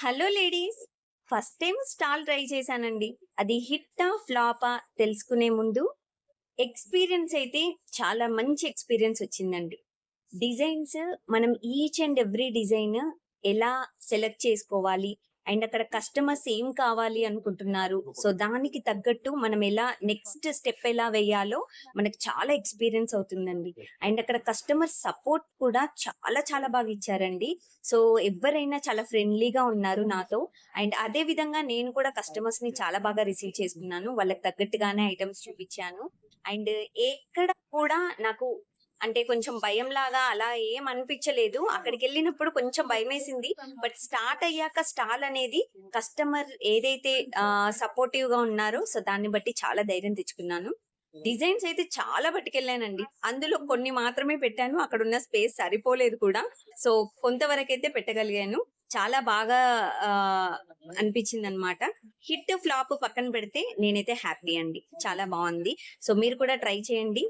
Hello ladies. First time stall try చేశానండి. అది హిట్టా ఫ్లాపా తెలుసుకునే ముందు ఎక్స్పీరియన్స్ అయితే చాలా మంచి ఎక్స్పీరియన్స్ వచ్చిందండి. డిజైన్స్ మనం ఈచ్ అండ్ ఎవ్రీ డిజైన్ ఎలా సెలెక్ట్ చేసుకోవాలి అండ్ అక్కడ కస్టమర్స్ ఏం కావాలి అనుకుంటున్నారు, సో దానికి తగ్గట్టు మనం ఎలా నెక్స్ట్ స్టెప్ ఎలా వేయాలో మనకు చాలా ఎక్స్పీరియన్స్ అవుతుందండి. అండ్ అక్కడ కస్టమర్ సపోర్ట్ కూడా చాలా చాలా బాగా ఇచ్చారండి. సో ఎవరైనా చాలా ఫ్రెండ్లీగా ఉన్నారు నాతో. అండ్ అదే విధంగా నేను కూడా కస్టమర్స్ ని చాలా బాగా రిసీవ్ చేసుకున్నాను. వాళ్ళకి తగ్గట్టుగానే ఐటమ్స్ చూపించాను. అండ్ ఎక్కడ కూడా నాకు అంటే కొంచెం భయంలాగా అలా ఏం అనిపించలేదు. అక్కడికెళ్ళినప్పుడు కొంచెం భయమేసింది. బట్ స్టార్ట్ అయ్యాక స్టాల్ అనేది కస్టమర్ ఏదైతే సపోర్టివ్‌గా ఉన్నారో సో దాన్ని బట్టి చాలా ధైర్యం తెచ్చుకున్నాను. డిజైన్స్ అయితే చాలా పట్టుకెళ్ళానండి. అందులో కొన్ని మాత్రమే పెట్టాను. అక్కడున్న స్పేస్ సరిపోలేదు కూడా. సో కొంతవరకైతే పెట్టగలిగాను. చాలా బాగా ఆహ్, అనిపించిందనమాట. హిట్, ఫ్లాప్ పక్కన పెడితే నేనైతే హ్యాపీ అండి. చాలా బావుంది. సో మీరు కూడా ట్రై చేయండి.